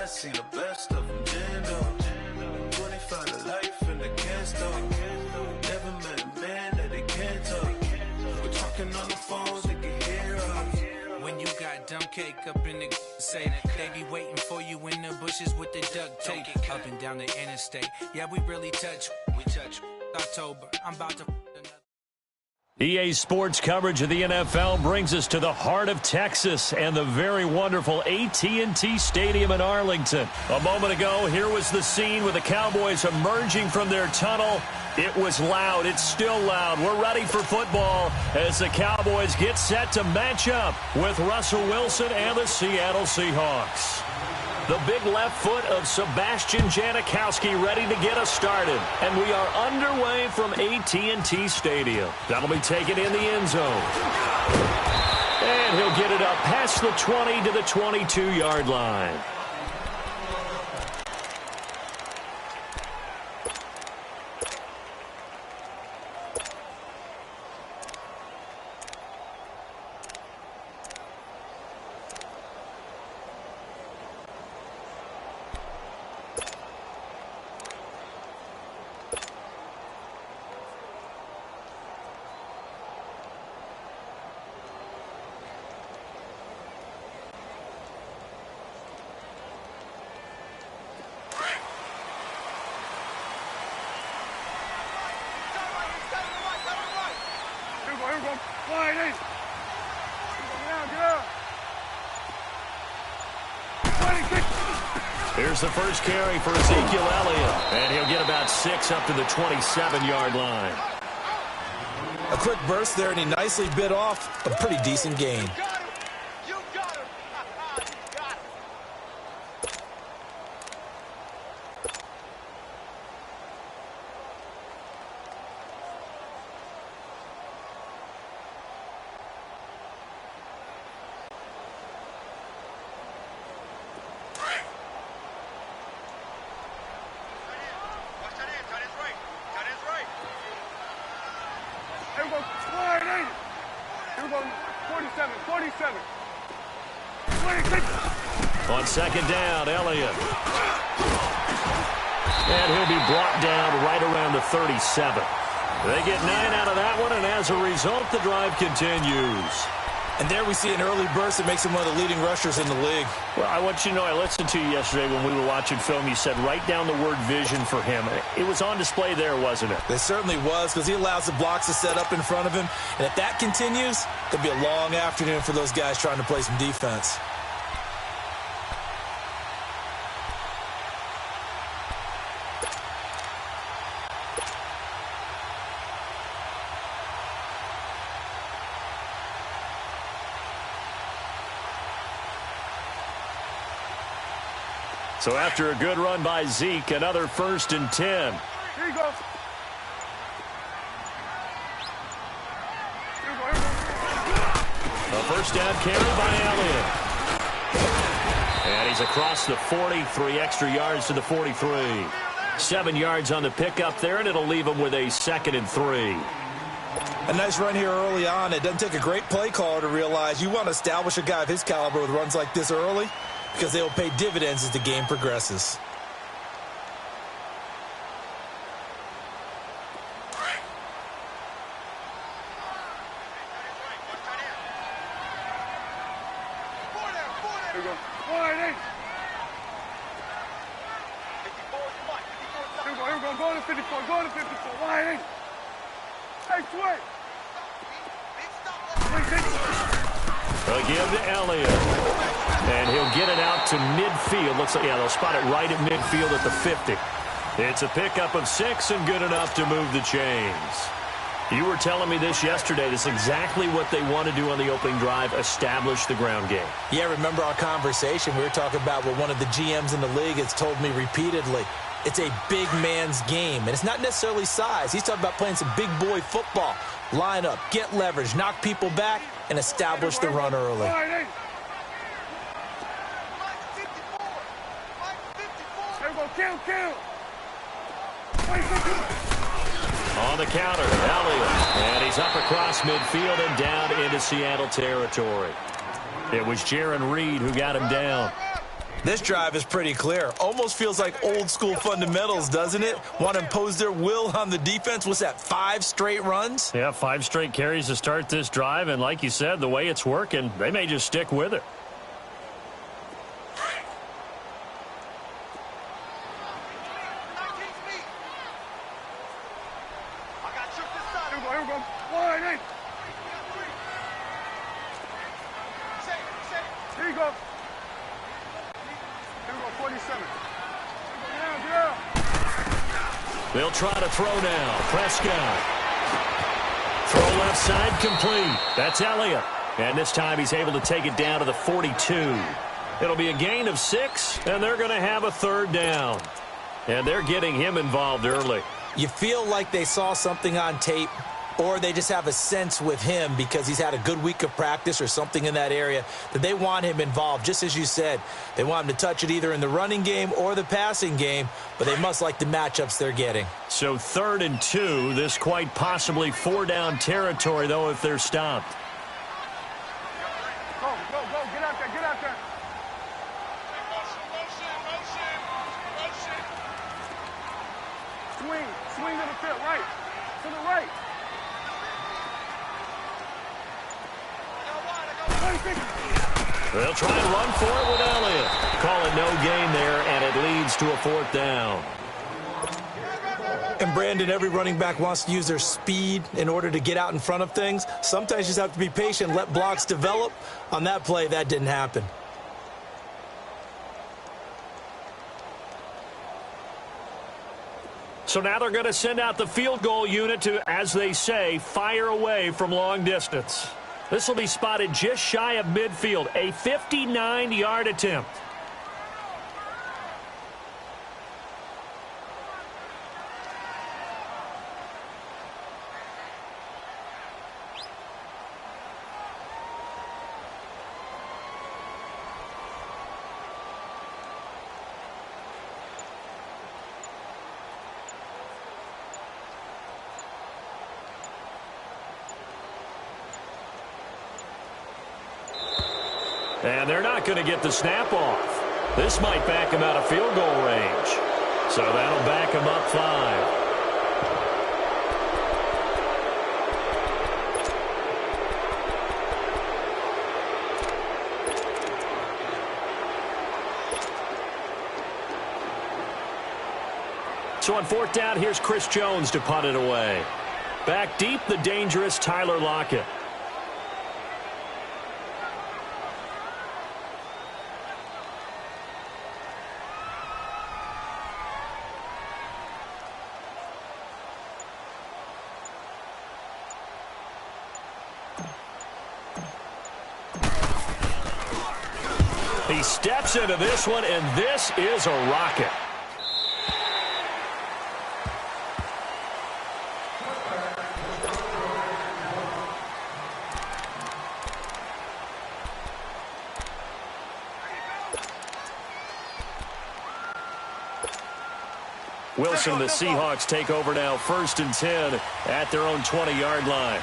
I seen the best of them, Jando. 25 to life and they can't stop. Never met a man that they can't talk. We're talking on the phones, they can hear us. When you got dumb cake up in the say that they be waiting for you in the bushes with the duct tape up and down the interstate. Yeah, we really touch. We touch. October. I'm about to. EA Sports coverage of the NFL brings us to the heart of Texas and the very wonderful AT&T Stadium in Arlington. A moment ago, here was the scene with the Cowboys emerging from their tunnel. It was loud. It's still loud. We're ready for football as the Cowboys get set to match up with Russell Wilson and the Seattle Seahawks. The big left foot of Sebastian Janikowski ready to get us started. And we are underway from AT&T Stadium. That'll be taken in the end zone. And he'll get it up past the 20 to the 22-yard line. Here's the first carry for Ezekiel Elliott, and he'll get about 6 up to the 27-yard line. A quick burst there, and he nicely bit off a pretty decent gain. On second down, Elliott. And he'll be brought down right around the 37. They get 9 out of that one, and as a result, the drive continues. And there we see an early burst that makes him one of the leading rushers in the league. Well, I want you to know, I listened to you yesterday when we were watching film. You said write down the word vision for him. It was on display there, wasn't it? It certainly was, because he allows the blocks to set up in front of him. And if that continues, it'll be a long afternoon for those guys trying to play some defense. So after a good run by Zeke, another 1st and 10. Here you go. A first down carry by Elliott. And he's across the 40, 3 extra yards to the 43. 7 yards on the pickup there, and it'll leave him with a 2nd and 3. A nice run here early on. It doesn't take a great play caller to realize you want to establish a guy of his caliber with runs like this early, because they will pay dividends as the game progresses. Here we go. Wide eight. Here we go. Here we go. Go to 54. Go to 54. Wide eight. Hey, swing. They'll give to Elliott. And he'll get it out to midfield. Looks like, yeah, they'll spot it right at midfield at the 50. It's a pickup of 6 and good enough to move the chains. You were telling me this yesterday. This is exactly what they want to do on the opening drive, establish the ground game. Yeah, remember our conversation? We were talking about what one of the GMs in the league has told me repeatedly. It's a big man's game, and it's not necessarily size. He's talking about playing some big boy football. Line up, get leverage, knock people back, and establish the run early. On the counter, Elliott. And he's up across midfield and down into Seattle territory. It was Jaron Reed who got him down. This drive is pretty clear. Almost feels like old school fundamentals, doesn't it? Want to impose their will on the defense. What's that, 5 straight runs? Yeah, 5 straight carries to start this drive. And like you said, the way it's working, they may just stick with it. Here we go. Wide eight. Here you go. Here we go, 47. Yeah. They'll try to throw now. Prescott. Throw left side complete. That's Elliott. And this time he's able to take it down to the 42. It'll be a gain of 6, and they're going to have a 3rd down. And they're getting him involved early. You feel like they saw something on tape, or they just have a sense with him because he's had a good week of practice or something in that area that they want him involved. Just as you said, they want him to touch it either in the running game or the passing game, but they must like the matchups they're getting. So 3rd and 2, this quite possibly 4-down territory, though, if they're stopped. Go, go, go. Get out there, get out there. Swing, swing to the field, right, to the right. They'll try and run for it with Elliott. Call it no gain there, and it leads to a 4th down. And Brandon, every running back wants to use their speed in order to get out in front of things. Sometimes you just have to be patient, let blocks develop. On that play, that didn't happen. So now they're going to send out the field goal unit to, as they say, fire away from long distance. This will be spotted just shy of midfield, a 59-yard attempt. And they're not going to get the snap off. This might back him out of field goal range. So that'll back him up 5. So on 4th down, here's Chris Jones to punt it away. Back deep, the dangerous Tyler Lockett. He steps into this one, and this is a rocket. Wilson, the Seahawks take over now, 1st and 10 at their own 20-yard line.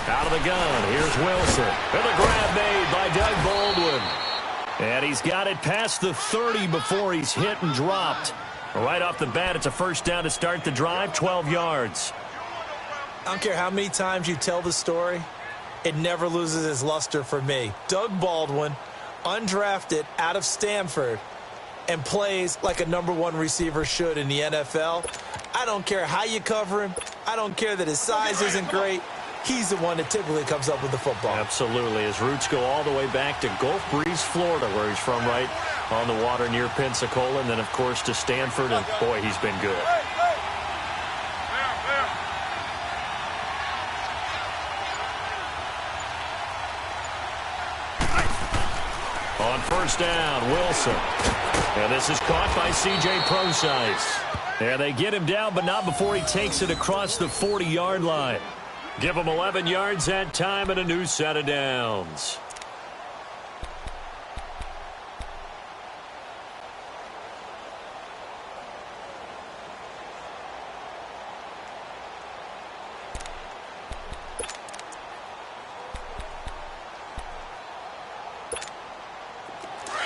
Out of the gun, here's Wilson. And the grab made by Doug Baldwin. And he's got it past the 30 before he's hit and dropped. Right off the bat, it's a 1st down to start the drive, 12 yards. I don't care how many times you tell the story, it never loses its luster for me. Doug Baldwin, undrafted out of Stanford, and plays like a #1 receiver should in the NFL. I don't care how you cover him. I don't care that his size isn't great. He's the one that typically comes up with the football. Absolutely. His roots go all the way back to Gulf Breeze, Florida, where he's from, right on the water near Pensacola, and then, of course, to Stanford, and, boy, he's been good. On 1st down, Wilson. And this is caught by C.J. Prosise. Yeah, they get him down, but not before he takes it across the 40-yard line. Give him 11 yards that time and a new set of downs.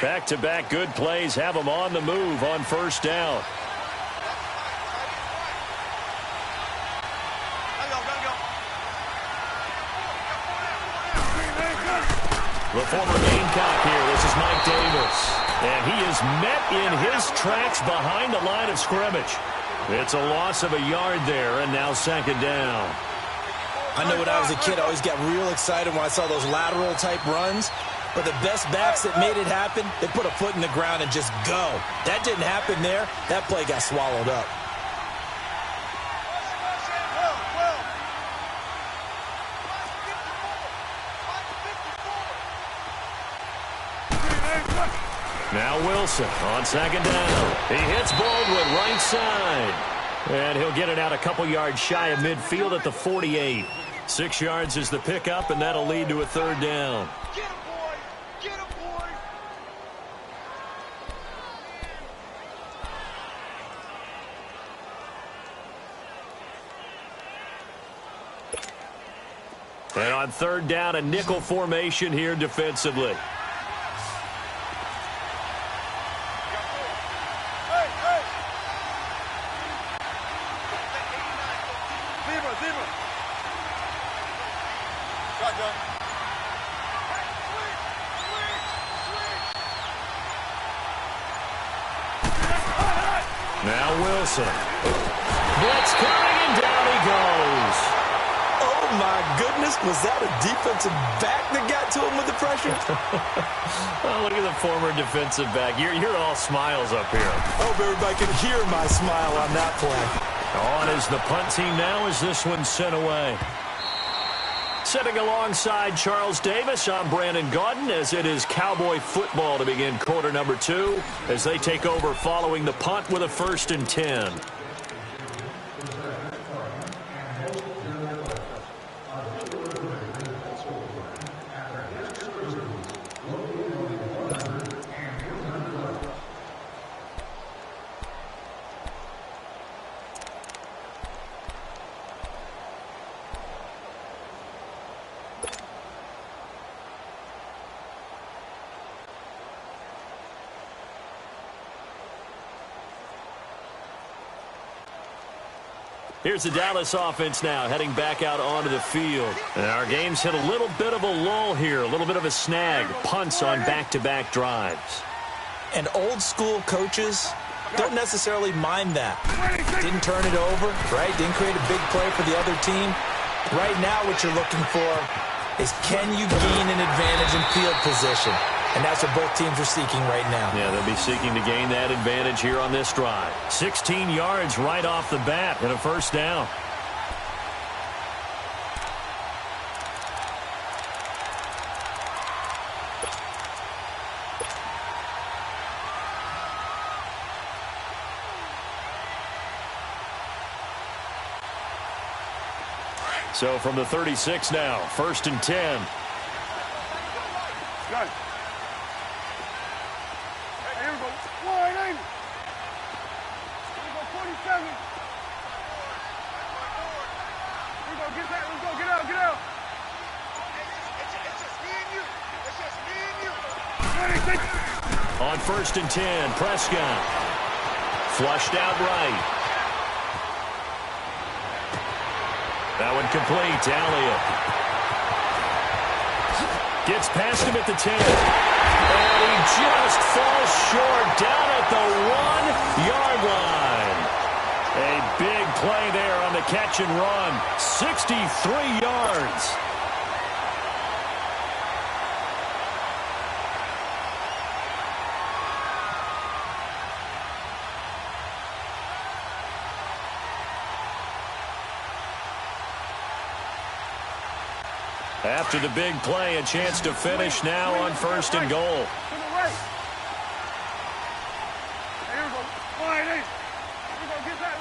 Back-to-back good plays have him on the move on first down. The former Gamecock here. This is Mike Davis. And he is met in his tracks behind the line of scrimmage. It's a loss of a yard there, and now second down. I know when I was a kid, I always got real excited when I saw those lateral-type runs. But the best backs that made it happen, they put a foot in the ground and just go. That didn't happen there. That play got swallowed up. Now Wilson on second down. He hits Baldwin right side. And he'll get it out a couple yards shy of midfield at the 48. 6 yards is the pickup, and that'll lead to a third down. And on third down, a nickel formation here defensively. Now Wilson. Blitz coming, and down he goes. Oh, my goodness. Was that a defensive back that got to him with the pressure? Oh, look at the former defensive back. You're all smiles up here. I hope everybody can hear my smile on that play. On is the punt team now as this one's sent away. Sitting alongside Charles Davis, I'm Brandon Gaudin as it is Cowboy football to begin quarter number 2 as they take over following the punt with a 1st and 10. Here's the Dallas offense now heading back out onto the field. And our game's hit a little bit of a lull here, a little bit of a snag. Punts on back-to-back drives. And old-school coaches don't necessarily mind that. Didn't turn it over, right? Didn't create a big play for the other team. Right now what you're looking for is can you gain an advantage in field position? And that's what both teams are seeking right now. Yeah, they'll be seeking to gain that advantage here on this drive. 16 yards right off the bat and a 1st down. So from the 36 now, 1st and 10. Good. Here we go. Wide angle. Here we go, 47. Here we go, get that. Let's go, get out, get out. It's just me and you. It's just me and you. On 1st and 10, Prescott. Flushed out right. That one complete. Elliott. Gets past him at the 10. And he just falls short down at the 1-yard line. A big play there on the catch and run. 63 yards. After the big play, a chance to finish now on 1st and goal. To the right. Here we go. Wide angle. Here we go, get that.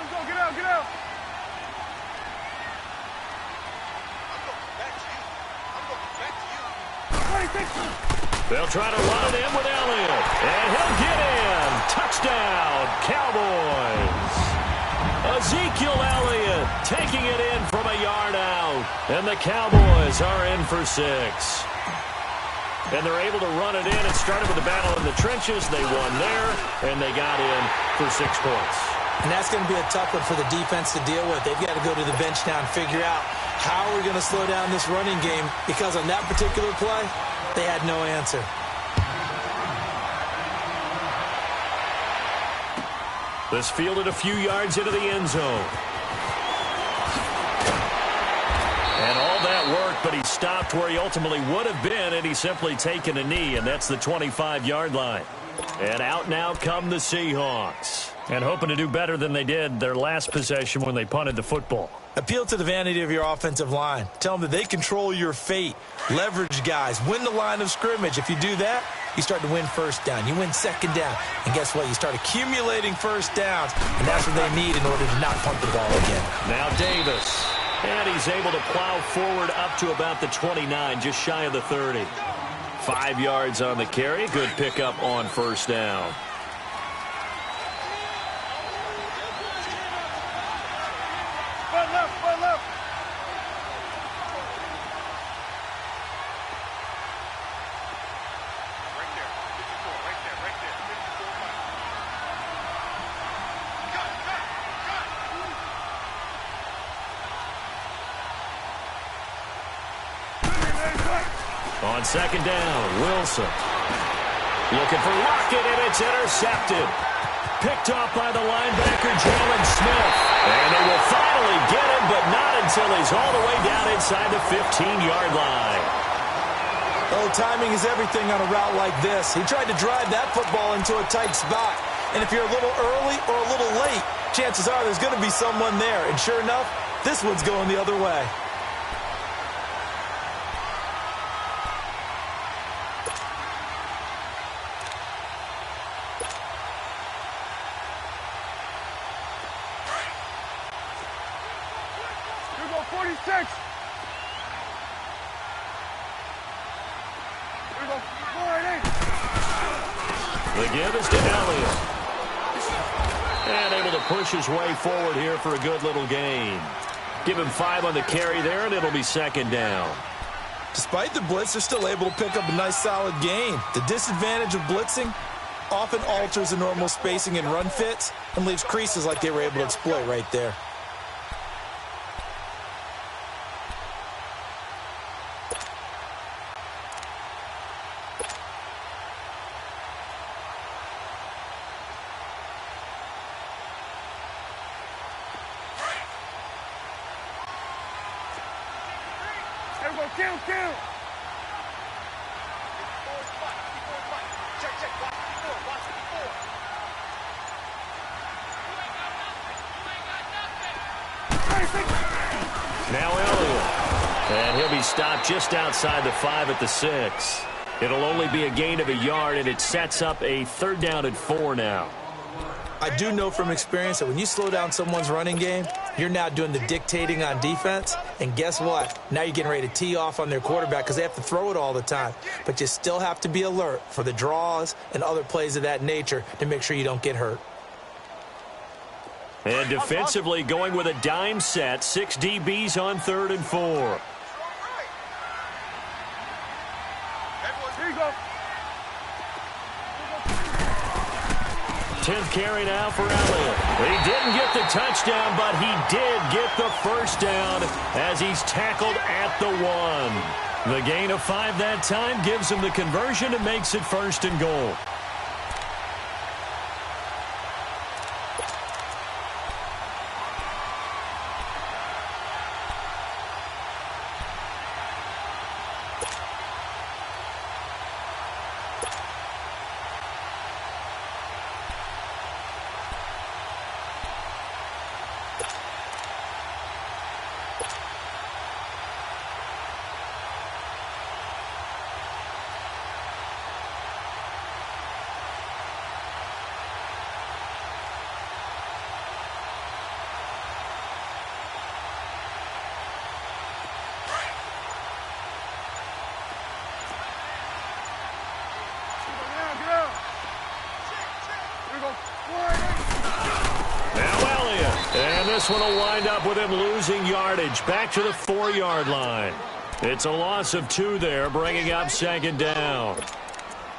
They'll try to run it in with Elliott. And he'll get in. Touchdown, Cowboys. Ezekiel Elliott taking it in from a yard out. And the Cowboys are in for 6. And they're able to run it in. It started with a battle in the trenches. They won there, and they got in for 6 points. And that's going to be a tough one for the defense to deal with. They've got to go to the bench now and figure out how we're going to slow down this running game, because on that particular play, they had no answer. This fielded a few yards into the end zone. And all that worked, but he stopped where he ultimately would have been, and he's simply taken a knee, and that's the 25-yard line. And out now come the Seahawks. And hoping to do better than they did their last possession when they punted the football. Appeal to the vanity of your offensive line. Tell them that they control your fate. Leverage guys. Win the line of scrimmage. If you do that, you start to win first down. You win second down. And guess what? You start accumulating first downs. And that's what they need in order to not punt the ball again. Now Davis. And he's able to plow forward up to about the 29, just shy of the 30. 5 yards on the carry. Good pickup on first down. Foot left. Right there. 54, right there. 54. Cut. On second down, Wilson. Looking for Lockett, and it's intercepted. Picked off by the linebacker, Jalen Smith. And they will finally get him, but not until he's all the way down inside the 15-yard line. Oh, timing is everything on a route like this. He tried to drive that football into a tight spot. And if you're a little early or a little late, chances are there's going to be someone there. And sure enough, this one's going the other way. Here go 46. Here go 48. The give is to Elliott. And able to push his way forward here for a good little gain. Give him 5 on the carry there, and it'll be second down. Despite the blitz, they're still able to pick up a nice solid gain. The disadvantage of blitzing often alters the normal spacing and run fits and leaves creases like they were able to exploit right there. Here we go, kill. Check, watch 54. Now Elliott. And he'll be stopped just outside the 5 at the 6. It'll only be a gain of a yard, and it sets up a 3rd down and 4 now. I do know from experience that when you slow down someone's running game, you're now doing the dictating on defense. And guess what? Now you're getting ready to tee off on their quarterback because they have to throw it all the time. But you still have to be alert for the draws and other plays of that nature to make sure you don't get hurt. And defensively going with a dime set. 6 DBs on 3rd and 4. Here you go. 10th carry now for Elliott. He didn't get the touchdown, but he did get the first down as he's tackled at the 1. The gain of 5 that time gives him the conversion and makes it 1st and goal. this one will wind up with him losing yardage. Back to the 4-yard line. It's a loss of 2 there, bringing up second down.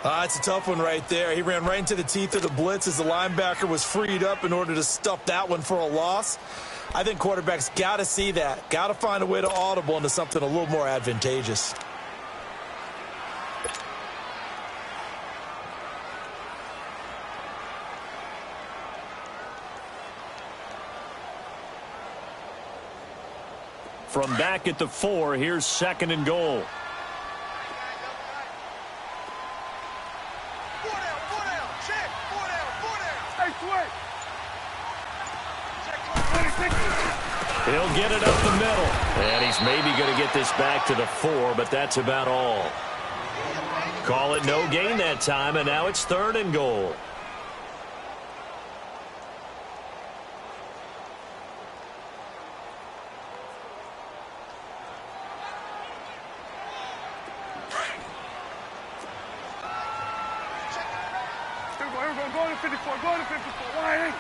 It's a tough one right there. He ran right into the teeth of the blitz as the linebacker was freed up in order to stuff that one for a loss. I think quarterbacks got to see that. Got to find a way to audible into something a little more advantageous. From back at the 4, here's second and goal. He'll get it up the middle. And he's maybe going to get this back to the 4, but that's about all. Call it no gain that time, and now it's third and goal. Go to 54, go to 54, wide.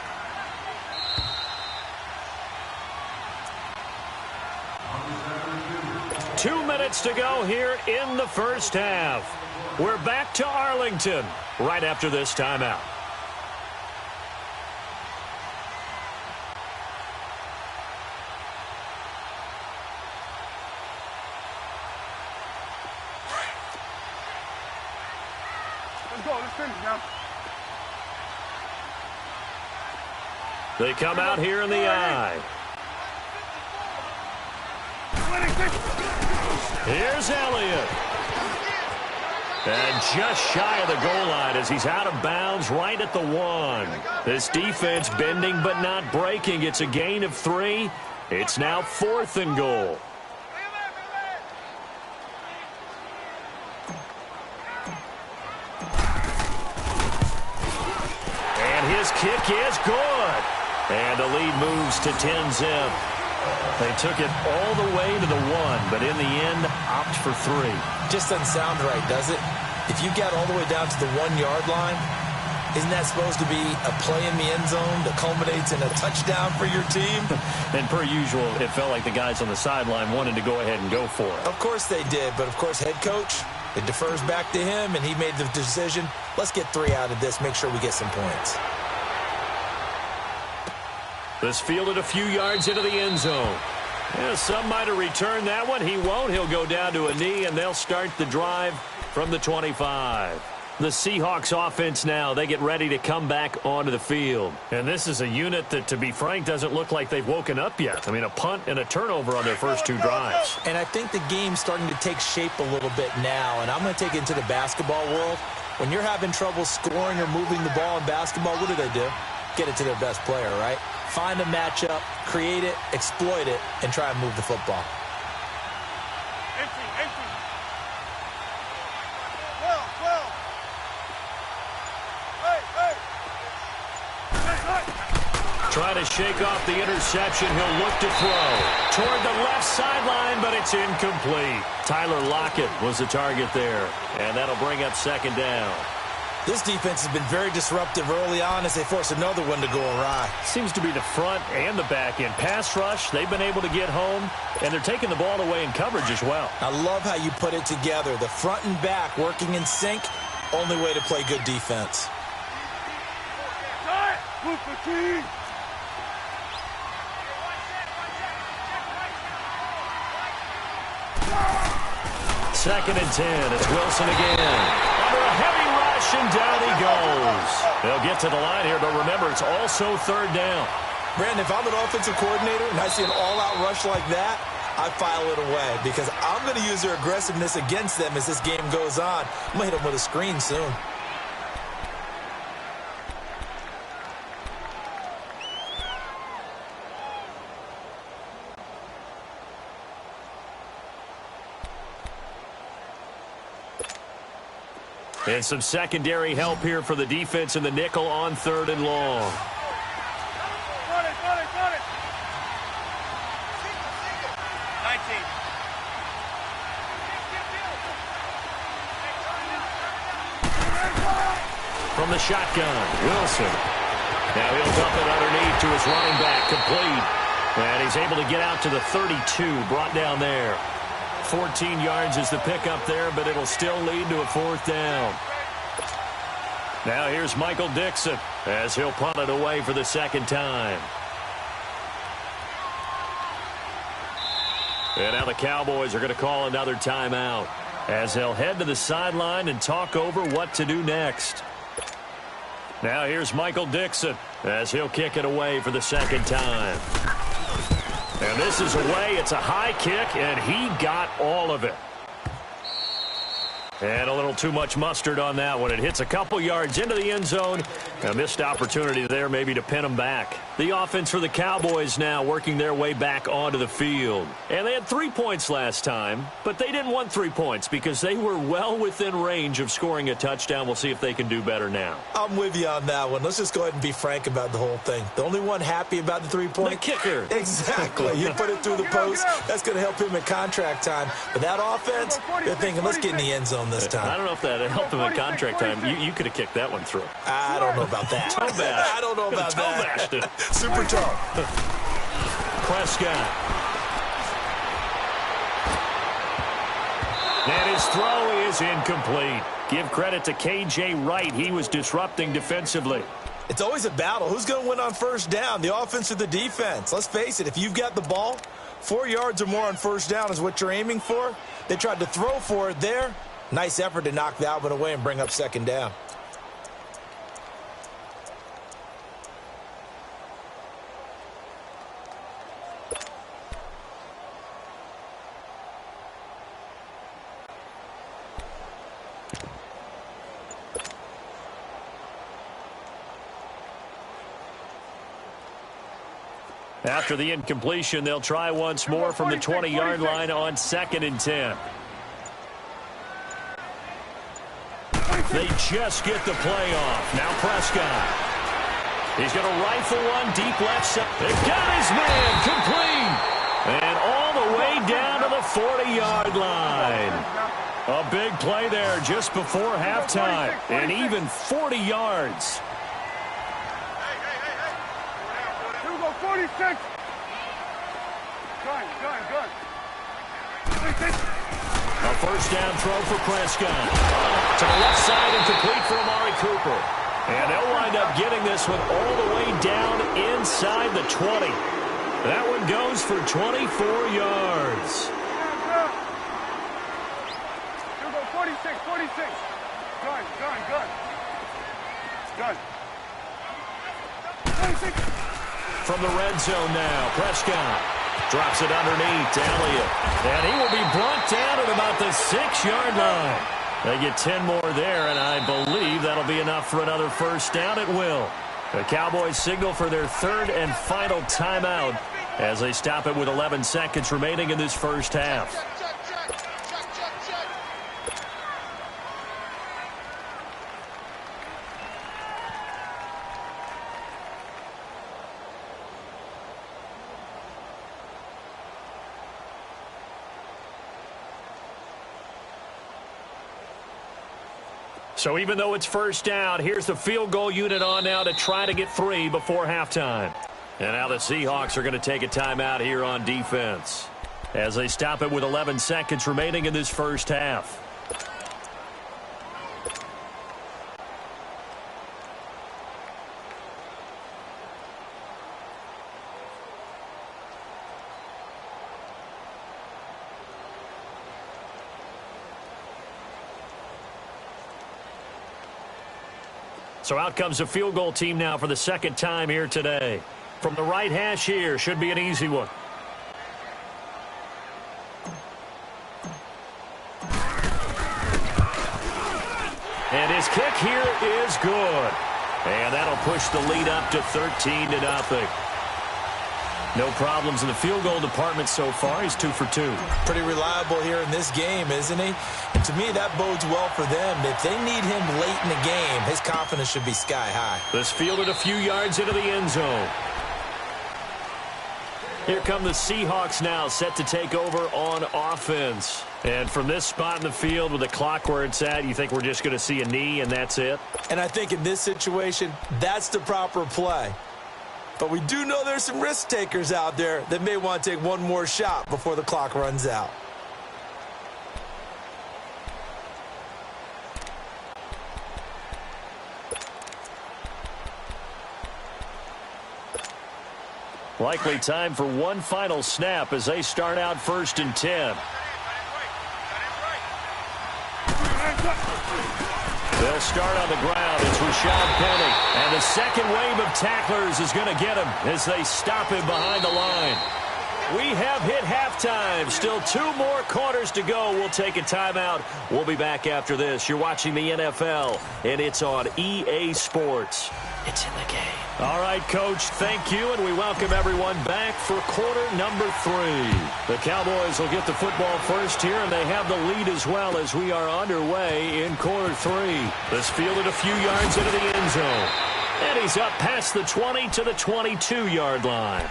2 minutes to go here in the first half. We're back to Arlington right after this timeout. Let's go, let's finish now. They come out here in the eye. Here's Elliott. And just shy of the goal line as he's out of bounds right at the 1. This defense bending but not breaking. It's a gain of 3. It's now fourth and goal. And his kick is good. And the lead moves to 10-zip. They took it all the way to the 1, but in the end, opt for 3. Just doesn't sound right, does it? If you got all the way down to the 1-yard line, isn't that supposed to be a play in the end zone that culminates in a touchdown for your team? And per usual, it felt like the guys on the sideline wanted to go ahead and go for it. Of course they did, but of course head coach, it defers back to him, and he made the decision, let's get 3 out of this, make sure we get some points. This fielded a few yards into the end zone. Yeah, some might have returned that one. He won't. He'll go down to a knee, and they'll start the drive from the 25. The Seahawks offense now, they get ready to come back onto the field. And this is a unit that, to be frank, doesn't look like they've woken up yet. I mean, a punt and a turnover on their first 2 drives. And I think the game's starting to take shape a little bit now, and I'm going to take it into the basketball world. When you're having trouble scoring or moving the ball in basketball, what do? Get it to their best player, right? Find a matchup, create it, exploit it, and try and move the football. Empty. Well. Hey. Trying to shake off the interception. He'll look to throw toward the left sideline, but it's incomplete. Tyler Lockett was the target there, and that'll bring up second down. This defense has been very disruptive early on as they force another one to go awry. Seems to be the front and the back end. Pass rush, they've been able to get home, and they're taking the ball away in coverage as well. I love how you put it together. The front and back working in sync, only way to play good defense. Second and 10. It's Wilson again. Under a heavy rush, and down he goes. They'll get to the line here, but remember, it's also third down. Brandon, if I'm an offensive coordinator and I see an all-out rush like that, I file it away because I'm going to use their aggressiveness against them as this game goes on. I'm going to hit them with a screen soon. And some secondary help here for the defense in the nickel on third and long. Got it. 19. From the shotgun, Wilson. Now he'll dump it underneath to his running back, complete. And he's able to get out to the 32, brought down there. 14 yards is the pickup there, but it'll still lead to a 4th down. Now here's Michael Dixon as he'll punt it away for the 2nd time. And now the Cowboys are going to call another timeout as they'll head to the sideline and talk over what to do next. Now here's Michael Dixon as he'll kick it away for the 2nd time. And this is away. It's a high kick, and he got all of it. And a little too much mustard on that one. It hits a couple yards into the end zone. A missed opportunity there maybe to pin him back. The offense for the Cowboys now working their way back onto the field. And they had 3 points last time, but they didn't want 3 points because they were well within range of scoring a touchdown. We'll see if they can do better now. I'm with you on that one. Let's just go ahead and be frank about the whole thing. The only one happy about the 3-point? The kicker. Exactly. You put it through the post. That's going to help him in contract time. But that offense, they're thinking, let's get in the end zone this time. I don't know if that helped him in contract time. You could have kicked that one through. I don't know about that. Toe bash. I don't know about toe that. Bashed it. Super toe. Prescott. And his throw is incomplete. Give credit to K.J. Wright. He was disrupting defensively. It's always a battle. Who's going to win on 1st down, the offense or the defense? Let's face it, if you've got the ball, 4 yards or more on 1st down is what you're aiming for. They tried to throw for it there. Nice effort to knock that one away and bring up 2nd down. After the incompletion, they'll try once more from the 20-yard line on 2nd and 10. They just get the play off. Now Prescott. He's going to rifle one deep left side. They got his man complete. And all the way down to the 40-yard line. A big play there just before halftime. And even 40 yards. Here we go, 46. Good. 46. A 1st down throw for Prescott. To the left side and complete for Amari Cooper. And they'll wind up getting this one all the way down inside the 20. That one goes for 24 yards. Here we go, 46. Good. 26. From the red zone now, Prescott drops it underneath to Elliott. And he will be brought down at about the 6-yard line. They get 10 more there, and I believe that'll be enough for another 1st down. It will. The Cowboys signal for their 3rd and final timeout as they stop it with 11 seconds remaining in this 1st half. So even though it's 1st down, here's the field goal unit on now to try to get 3 before halftime. And now the Seahawks are going to take a timeout here on defense as they stop it with 11 seconds remaining in this 1st half. So out comes the field goal team now for the 2nd time here today. From the right hash here, should be an easy one. And his kick here is good. And that'll push the lead up to 13-0. No problems in the field goal department so far. He's 2 for 2. Pretty reliable here in this game, isn't he? And to me, that bodes well for them. If they need him late in the game, his confidence should be sky high. This fielded a few yards into the end zone. Here come the Seahawks now, set to take over on offense. And from this spot in the field with the clock where it's at, you think we're just going to see a knee and that's it? And I think in this situation, that's the proper play. But we do know there's some risk takers out there that may want to take one more shot before the clock runs out. Likely time for one final snap as they start out 1st and 10. They'll start on the ground. It's Rashad Penny. And the second wave of tacklers is going to get him as they stop him behind the line. We have hit halftime. Still 2 more quarters to go. We'll take a timeout. We'll be back after this. You're watching the NFL, and it's on EA Sports. It's in the game. All right, Coach, thank you, and we welcome everyone back for quarter number 3. The Cowboys will get the football first here, and they have the lead as well as we are underway in quarter 3. This fielded a few yards into the end zone. And he's up past the 20 to the 22-yard line.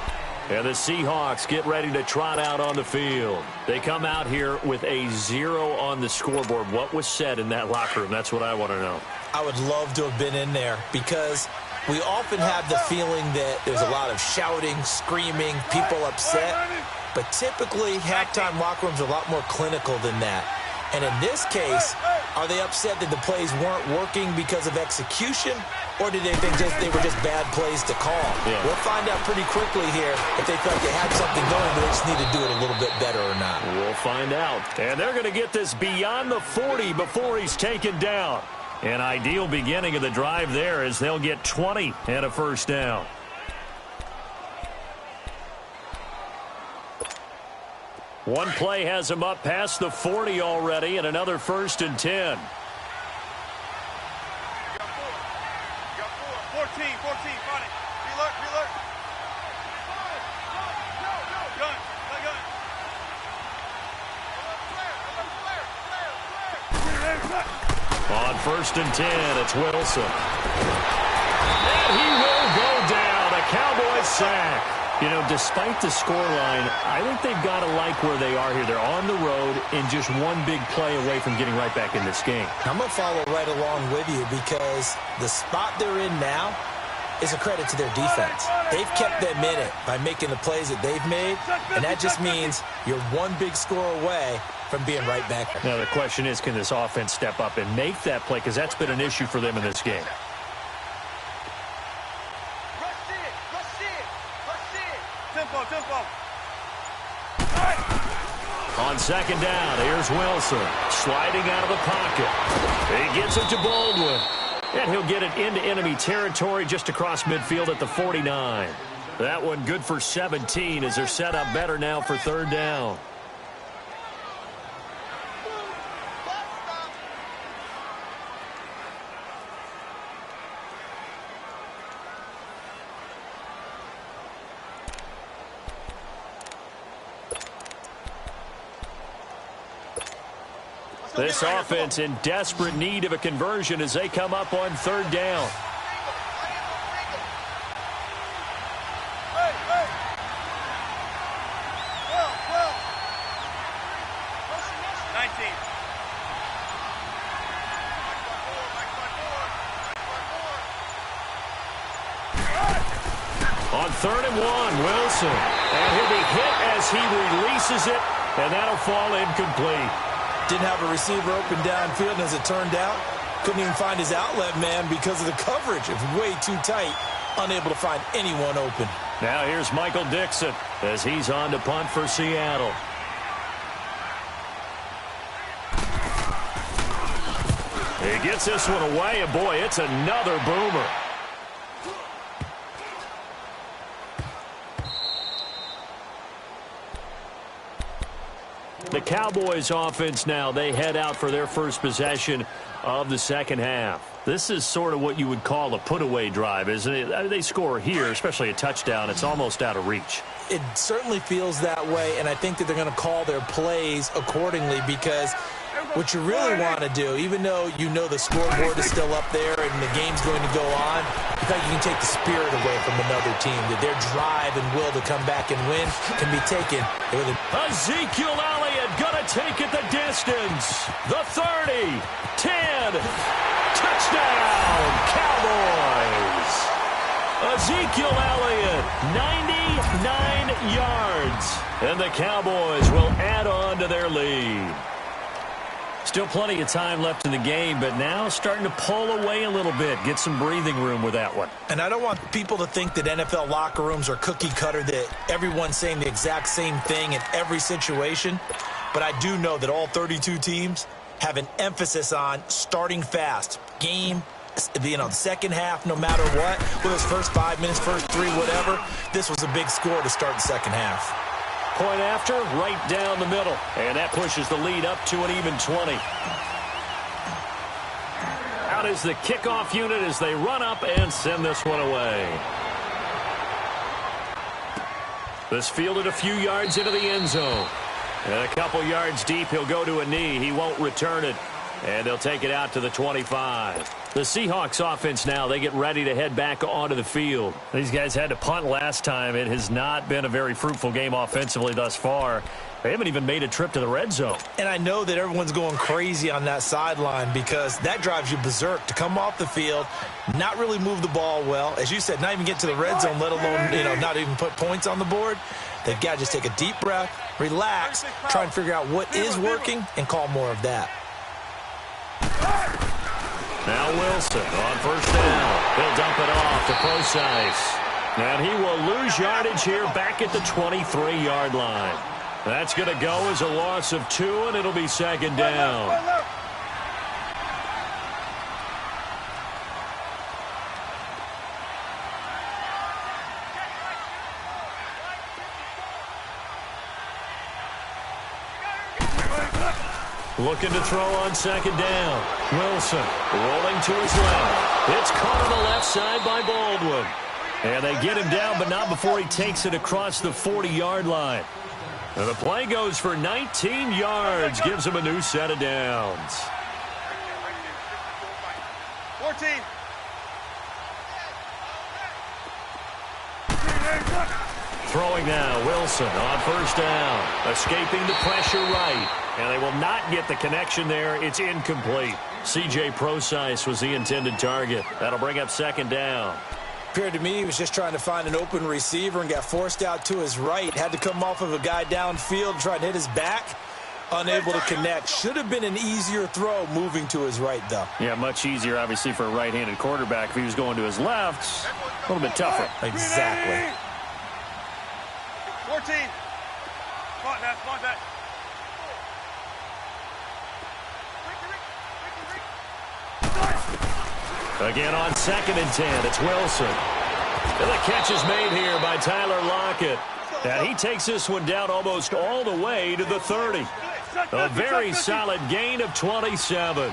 And the Seahawks get ready to trot out on the field. They come out here with a 0 on the scoreboard. What was said in that locker room? That's what I want to know. I would love to have been in there because we often have the feeling that there's a lot of shouting, screaming, people upset. But typically, halftime locker rooms are a lot more clinical than that. And in this case, are they upset that the plays weren't working because of execution? Or did they think they were just bad plays to call? Yeah. We'll find out pretty quickly here if they felt they had something going, but they just need to do it a little bit better or not. We'll find out. And they're going to get this beyond the 40 before he's taken down. An ideal beginning of the drive there as they'll get 20 and a first down. One play has him up past the 40 already and another 1st and 10. 14, 14, got it. Reload. Gun. On 1st and 10, it's Wilson. And he will go down. A Cowboys sack. You know, despite the scoreline, I think they've got to like where they are here. They're on the road and just one big play away from getting right back in this game. I'm going to follow right along with you because the spot they're in now is a credit to their defense. They've kept them in it by making the plays that they've made, and that just means you're one big score away from being right back there. Now, the question is, can this offense step up and make that play? Because that's been an issue for them in this game. Tempo. On 2nd down, here's Wilson sliding out of the pocket. He gets it to Baldwin. And he'll get it into enemy territory just across midfield at the 49. That one good for 17 as they're set up better now for 3rd down. This offense in desperate need of a conversion as they come up on 3rd down. On 3rd and 1, Wilson. And he'll be hit as he releases it, and that'll fall incomplete. Didn't have a receiver open downfield, and as it turned out, couldn't even find his outlet man because of the coverage. It was way too tight, unable to find anyone open. Now here's Michael Dixon as he's on to punt for Seattle. He gets this one away, and boy, it's another boomer. The Cowboys offense now, they head out for their first possession of the second half. This is sort of what you would call a put-away drive, isn't it? They score here, especially a touchdown. It's almost out of reach. It certainly feels that way, and I think that they're going to call their plays accordingly because What you really want to do, even though you know the scoreboard is still up there and the game's going to go on, in fact, you can take the spirit away from another team, that their drive and will to come back and win can be taken with a... Ezekiel Elliott going to take it the distance. The 30, 10, touchdown, Cowboys. Ezekiel Elliott, 99 yards. And the Cowboys will add on to their lead. Still plenty of time left in the game, but now starting to pull away a little bit, get some breathing room with that one. And I don't want people to think that NFL locker rooms are cookie cutter, that everyone's saying the exact same thing in every situation. But I do know that all 32 teams have an emphasis on starting fast. Game, the second half, no matter what, whether it's first 5 minutes, first 3, whatever, this was a big score to start the second half. Point after, right down the middle. And that pushes the lead up to an even 20. Out is the kickoff unit as they run up and send this one away. This fielded a few yards into the end zone. And a couple yards deep, he'll go to a knee. He won't return it. And they'll take it out to the 25. The Seahawks offense now, they get ready to head back onto the field. These guys had to punt last time. It has not been a very fruitful game offensively thus far. They haven't even made a trip to the red zone. And I know that everyone's going crazy on that sideline because that drives you berserk to come off the field, not really move the ball well. As you said, not even get to the red zone, let alone, not even put points on the board. They've got to just take a deep breath, relax, try and figure out what is working, and call more of that. Now Wilson on first down. He'll dump it off to Procise. And he will lose yardage here back at the 23-yard line. That's going to go as a loss of 2, and it'll be second down. Looking to throw on second down. Wilson rolling to his left. It's caught on the left side by Baldwin. And they get him down, but not before he takes it across the 40-yard line. And the play goes for 19 yards, gives him a new set of downs. 14. Throwing now, Wilson on first down. Escaping the pressure right. And they will not get the connection there. It's incomplete. C.J. Procise was the intended target. That'll bring up second down. Appeared to me he was just trying to find an open receiver and got forced out to his right. Had to come off of a guy downfield, try to hit his back. Unable to connect. Should have been an easier throw moving to his right, though. Yeah, much easier, obviously, for a right-handed quarterback. If he was going to his left, a little bit tougher. Exactly. 14. Come on, Matt. Come on, Matt. Again on second and 10, it's Wilson. And the catch is made here by Tyler Lockett. And he takes this one down almost all the way to the 30. A very solid gain of 27.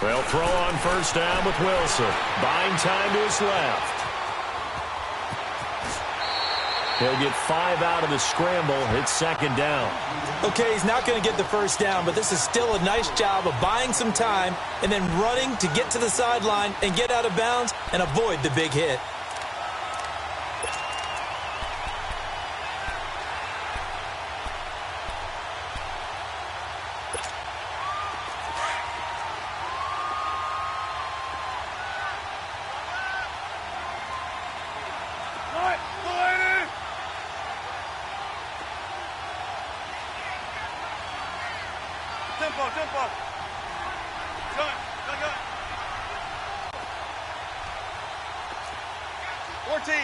They'll throw on first down with Wilson. Buying time to his left. He'll get 5 out of the scramble. It's second down. Okay, he's not going to get the first down, but this is still a nice job of buying some time and then running to get to the sideline and get out of bounds and avoid the big hit. Tempo. Gun. 14.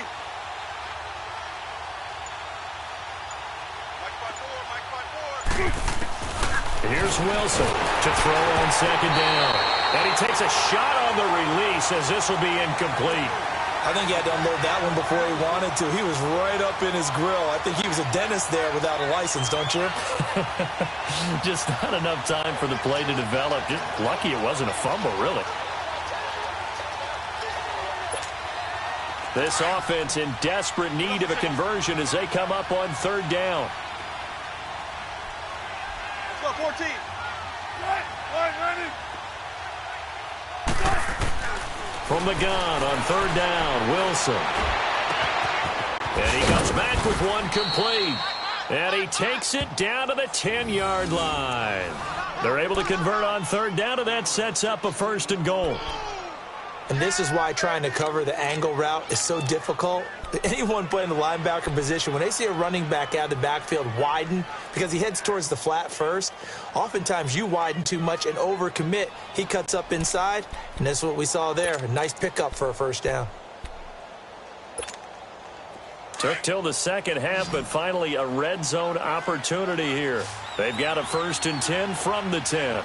Here's Wilson to throw on second down. And he takes a shot on the release as this will be incomplete. I think he had to unload that one before he wanted to. He was right up in his grill. I think he was a dentist there without a license, don't you? Just not enough time for the play to develop. Just lucky it wasn't a fumble, really. This offense in desperate need of a conversion as they come up on third down. Let's go, 14. From the gun on third down, Wilson. And he comes back with one complete. And he takes it down to the 10-yard line. They're able to convert on third down, and that sets up a first and goal. And this is why trying to cover the angle route is so difficult. Anyone playing the linebacker position, when they see a running back out of the backfield widen because he heads towards the flat first, oftentimes you widen too much and overcommit. He cuts up inside, and that's what we saw there. A nice pickup for a first down. Took till the second half, but finally a red zone opportunity here. They've got a 1st and 10 from the 10.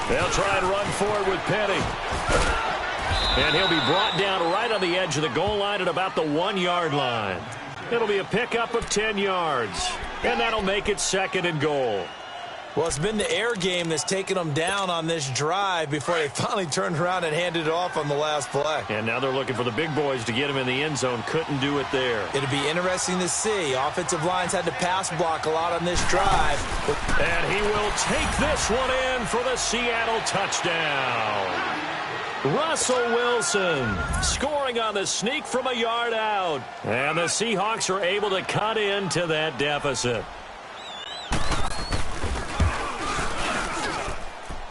They'll try and run forward with Penny. And he'll be brought down right on the edge of the goal line at about the 1-yard line. It'll be a pickup of 10 yards. And that'll make it 2nd and goal. Well, it's been the air game that's taken them down on this drive before they finally turned around and handed it off on the last play. And now they're looking for the big boys to get him in the end zone. Couldn't do it there. It'll be interesting to see. Offensive lines had to pass block a lot on this drive. And he will take this one in for the Seattle touchdown. Russell Wilson scoring on the sneak from a yard out. And the Seahawks are able to cut into that deficit.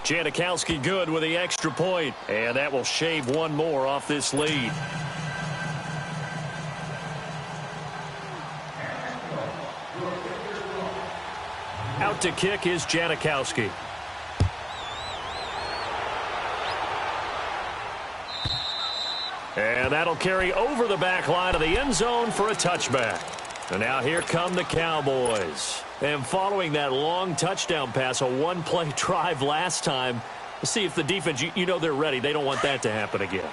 Janikowski good with the extra point, and that will shave one more off this lead. Out to kick is Janikowski. And that'll carry over the back line of the end zone for a touchback. And now here come the Cowboys. And following that long touchdown pass, a one-play drive last time, let's see if the defense, you know they're ready. They don't want that to happen again.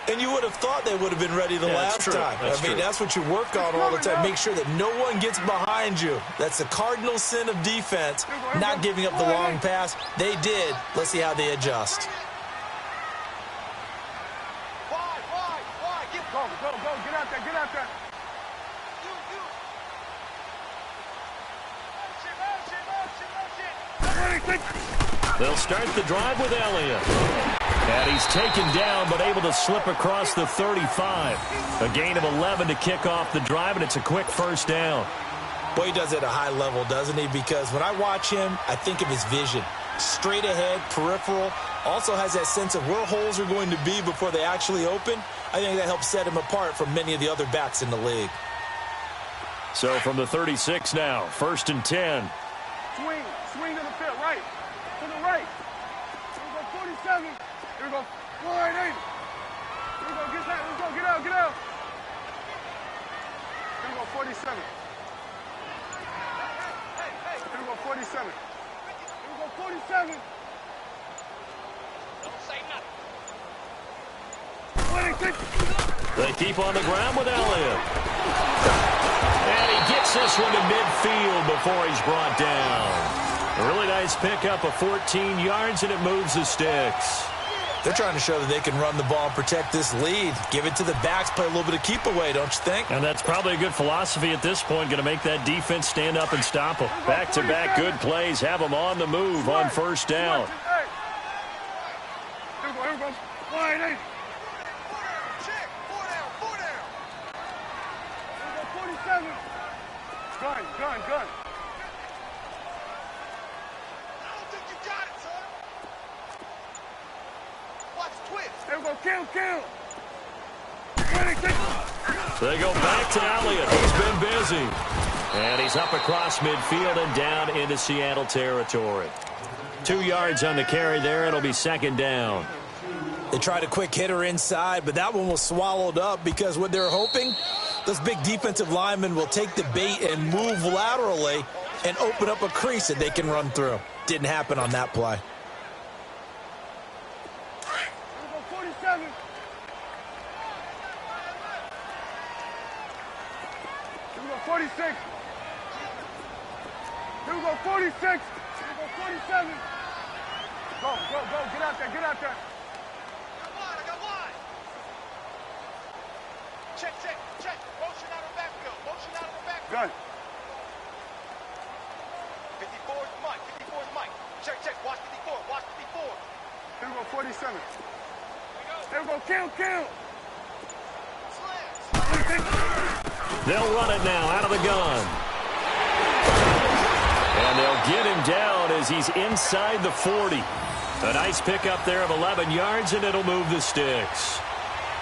And you would have thought they would have been ready the last time. I mean, that's what you work on all the time. Make sure that no one gets behind you. That's the cardinal sin of defense, not giving up the long pass. They did. Let's see how they adjust. Go, get out there. They'll start the drive with Elliott. And he's taken down but able to slip across the 35. A gain of 11 to kick off the drive, and it's a quick first down. Boy, he does it at a high level, doesn't he? Because when I watch him, I think of his vision. Straight ahead, peripheral. Also has that sense of where holes are going to be before they actually open. I think that helps set him apart from many of the other backs in the league. So from the 36 now, 1st and 10. Swing to the field, right. To the right. Here we go, 47. Here we go, 480. Here we go, get that. Let's go, get out. Here we go, 47. Here we go, 47. Here we go, 47. Don't say nothing. 26. They keep on the ground with Elliott. And he gets this one to midfield before he's brought down. A really nice pickup of 14 yards, and it moves the sticks. They're trying to show that they can run the ball and protect this lead. Give it to the backs, play a little bit of keep away, don't you think? And that's probably a good philosophy at this point, going to make that defense stand up and stop them. Back-to-back good plays, have them on the move on first down. Here we go, 480. Gun. I don't think you got it, son. Watch twist. There we go, kill. 26. They go back to Elliott. He's been busy. And he's up across midfield and down into Seattle territory. 2 yards on the carry there. It'll be 2nd down. They tried a quick hitter inside, but that one was swallowed up because what they're hoping, those big defensive linemen will take the bait and move laterally and open up a crease that they can run through. Didn't happen on that play. 47. Here we go, 46. Here we go, 46. Here we go, 47. Go. Get out there. Check. Motion out of the backfield. Gun. 54 is Mike. Check. Watch 54. Here we go, 47. Here we go, kill. They'll run it now out of the gun. And they'll get him down as he's inside the 40. A nice pickup there of 11 yards, and it'll move the sticks.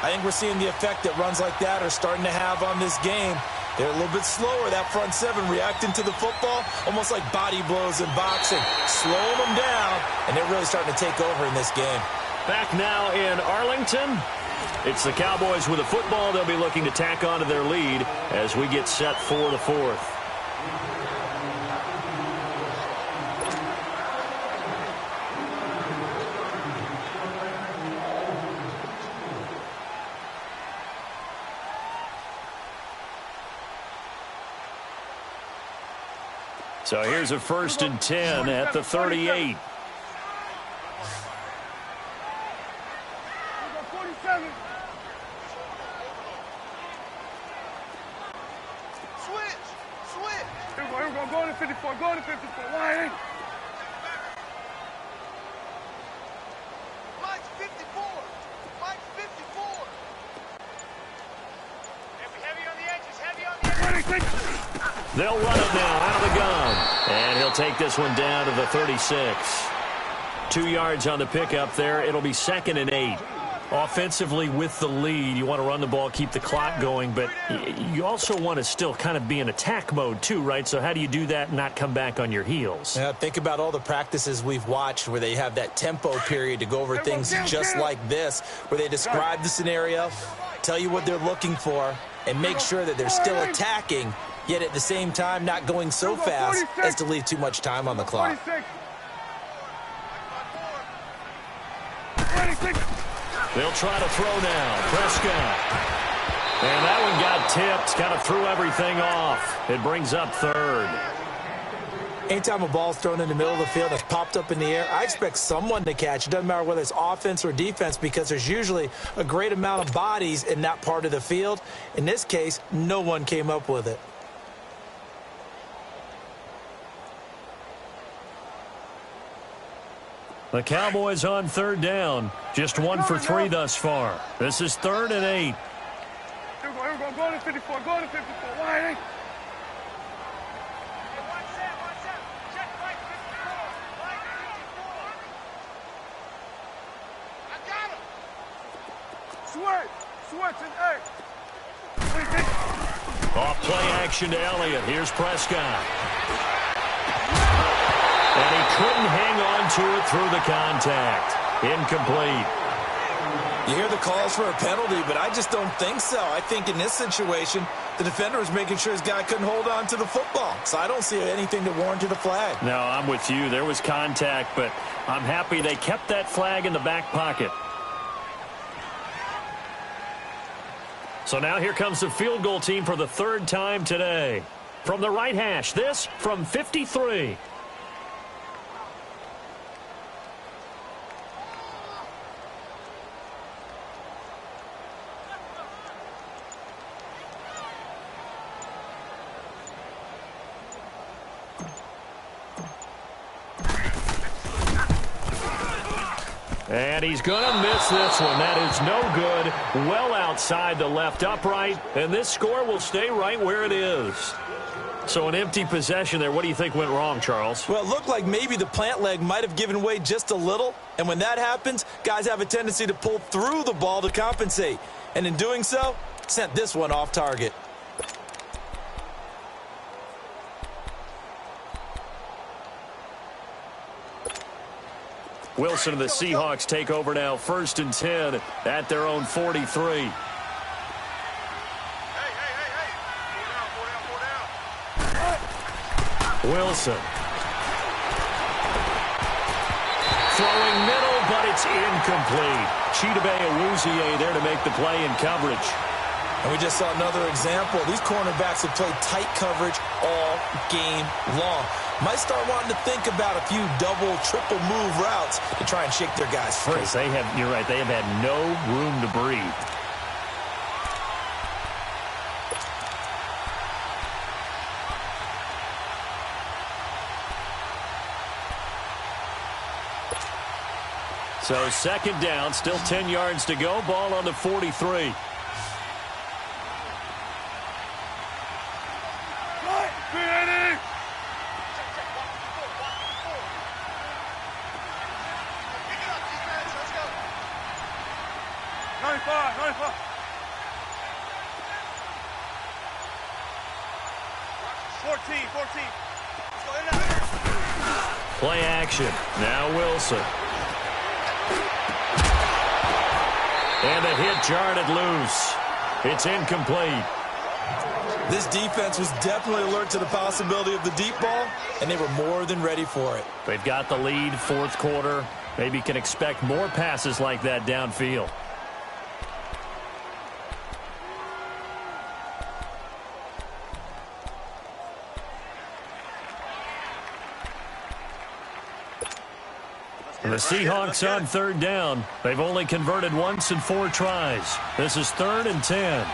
I think we're seeing the effect that runs like that are starting to have on this game. They're a little bit slower, that front seven, reacting to the football, almost like body blows in boxing, slowing them down, and they're really starting to take over in this game. Back now in Arlington. It's the Cowboys with the football. They'll be looking to tack onto their lead as we get set for the fourth. So here's a 1st and 10 at the 38. 47. Switch. Here we go. Go to 54. Wide. Mike's 54. Heavy on the edges. They'll run it now out of the gun. And he'll take this one down to the 36. 2 yards on the pickup there. It'll be 2nd and 8. Offensively with the lead, you want to run the ball, keep the clock going, but you also want to still kind of be in attack mode too, right? So how do you do that and not come back on your heels? Yeah, think about all the practices we've watched where they have that tempo period to go over things just like this, where they describe the scenario, tell you what they're looking for, and make sure that they're still attacking, yet at the same time not going so fast as to leave too much time on the clock. 26. They'll try to throw now. Prescott. And that one got tipped. Kind of threw everything off. It brings up 3rd. Anytime a ball's thrown in the middle of the field that's popped up in the air, I expect someone to catch. It doesn't matter whether it's offense or defense because there's usually a great amount of bodies in that part of the field. In this case, no one came up with it. The Cowboys on 3rd down. Just 1 for 3 thus far. This is 3rd and 8. Here we go. Go to 54. Wide. Check Mike 54. I got him. Switch and 8. Off play action to Elliott. Here's Prescott. And he couldn't hang on to it through the contact. Incomplete. You hear the calls for a penalty, but I just don't think so. I think in this situation, the defender was making sure his guy couldn't hold on to the football. So I don't see anything that warranted a flag. No, I'm with you. There was contact, but I'm happy they kept that flag in the back pocket. So now here comes the field goal team for the 3rd time today. From the right hash, this from 53. And he's going to miss this one. That is no good. Well outside the left upright. And this score will stay right where it is. So an empty possession there. What do you think went wrong, Charles? Well, it looked like maybe the plant leg might have given way just a little. And when that happens, guys have a tendency to pull through the ball to compensate. And in doing so, sent this one off target. Wilson and the Seahawks take over now. 1st and 10 at their own 43. Hey. Four down. Wilson. Throwing middle, but it's incomplete. Chidobe Awuzie there to make the play in coverage. And we just saw another example. These cornerbacks have played tight coverage all game long. Might start wanting to think about a few double, triple move routes to try and shake their guys free. You're right, they have had no room to breathe. So second down, still 10 yards to go. Ball on the 43. Play action. Now Wilson. And a hit jarred it loose. It's incomplete. This defense was definitely alert to the possibility of the deep ball, and they were more than ready for it. They've got the lead, fourth quarter. Maybe can expect more passes like that downfield. The Seahawks on third down. They've only converted once in 4 tries. This is 3rd and 10.